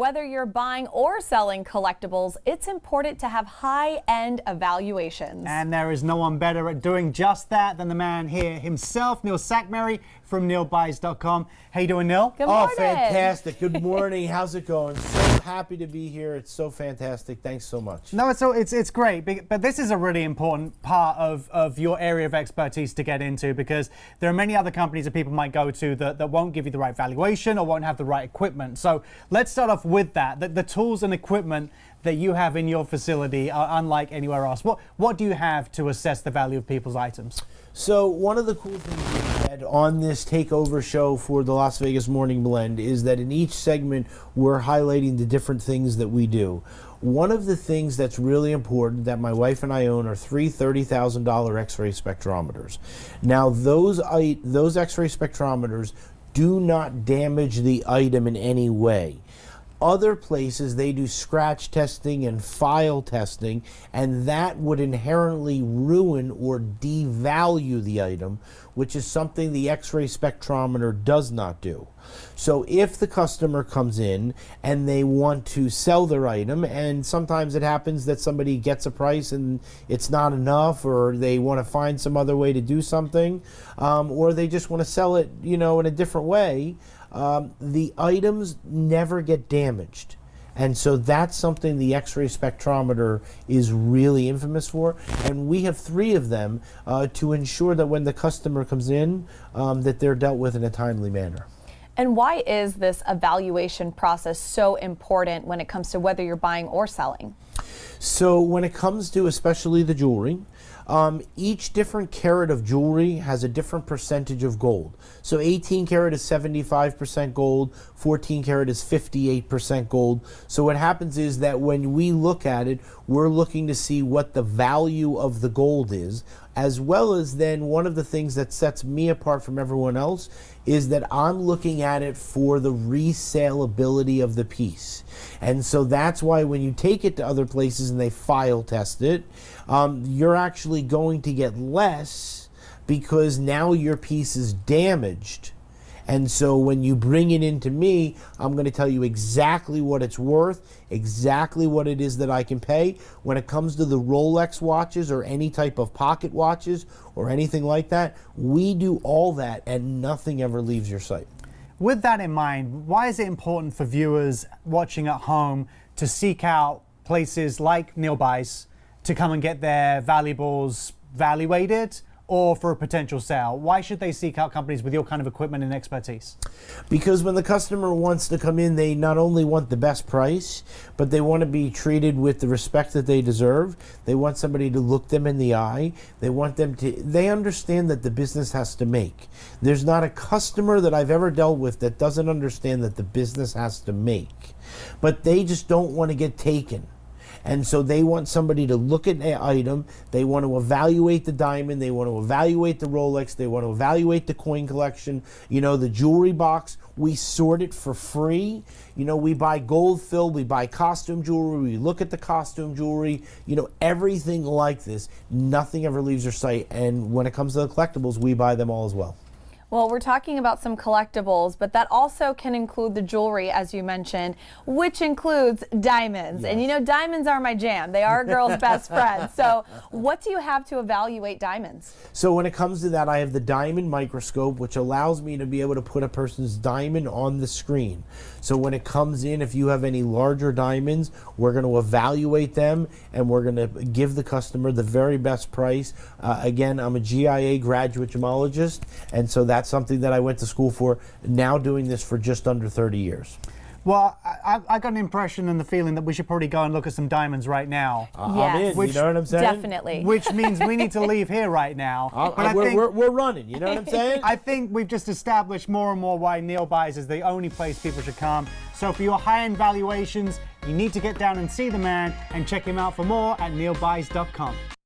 whether you're buying or selling collectibles, it's important to have high-end evaluations. And there is no one better at doing just that than the man here himself, Neil Sackmary from NeilBuys.com. How you doing, Neil? Good morning. Oh, fantastic. Good morning. How's it going? So happy to be here. It's so fantastic. Thanks so much. No, it's great, but this is a really important part of your area of expertise to get into, because there are many other companies that people might go to that won't give you the right valuation or won't have the right equipment. So let's start off with that. The tools and equipment that you have in your facility are unlike anywhere else. What do you have to assess the value of people's items? So one of the cool things we had on this takeover show for the Las Vegas Morning Blend is that in each segment we're highlighting the different things that we do. One of the things that's really important that my wife and I own are three $30,000 X-ray spectrometers. Now those X-ray spectrometers do not damage the item in any way. Other places they do scratch testing and file testing, and that would inherently ruin or devalue the item, which is something the X-ray spectrometer does not do. So if the customer comes in and they want to sell their item, and sometimes it happens that somebody gets a price and it's not enough, or they want to find some other way to do something, or they just want to sell it, in a different way, the items never get damaged. And so that's something the X-ray spectrometer is really infamous for. And we have 3 of them to ensure that when the customer comes in, that they're dealt with in a timely manner. And why is this evaluation process so important when it comes to whether you're buying or selling? So when it comes to especially the jewelry, each different carat of jewelry has a different percentage of gold. So 18 karat is 75% gold, 14 karat is 58% gold. So what happens is that when we look at it, we're looking to see what the value of the gold is, as well as then one of the things that sets me apart from everyone else is that I'm looking at it for the resaleability of the piece. And so that's why when you take it to other places and they file test it, you're actually going to get less because now your piece is damaged. And so when you bring it into me, I'm going to tell you exactly what it's worth, exactly what it is that I can pay. When it comes to the Rolex watches or any type of pocket watches or anything like that, we do all that and nothing ever leaves your site. With that in mind, why is it important for viewers watching at home to seek out places like NeilBuys to come and get their valuables valuated or for a potential sale? Why should they seek out companies with your kind of equipment and expertise? Because when the customer wants to come in, they not only want the best price, but they want to be treated with the respect that they deserve. They want somebody to look them in the eye. They understand that the business has to make. There's not a customer that I've ever dealt with that doesn't understand that the business has to make. But they just don't want to get taken. And so they want somebody to look at an item, they want to evaluate the diamond, they want to evaluate the Rolex, they want to evaluate the coin collection, the jewelry box. We sort it for free. We buy gold fill, we buy costume jewelry, we look at the costume jewelry, everything like this. Nothing ever leaves your site. And when it comes to the collectibles, we buy them all as well. Well, we're talking about some collectibles, but that also can include the jewelry, as you mentioned, which includes diamonds. Yes. And diamonds are my jam. They are a girl's best friend. So what do you have to evaluate diamonds? So when it comes to that, I have the diamond microscope, which allows me to be able to put a person's diamond on the screen. So when it comes in, if you have any larger diamonds, we're going to evaluate them and we're going to give the customer the very best price. Again, I'm a GIA graduate gemologist, and so that's something that I went to school for, now doing this for just under 30 years. Well, I got an impression and the feeling that we should probably go and look at some diamonds right now. Yes. I'm in, you know what I'm saying? Definitely. Which means we need to leave here right now. We're running, you know what I'm saying? I think we've just established more and more why NeilBuys is the only place people should come. So for your high-end valuations, you need to get down and see the man and check him out for more at NeilBuys.com.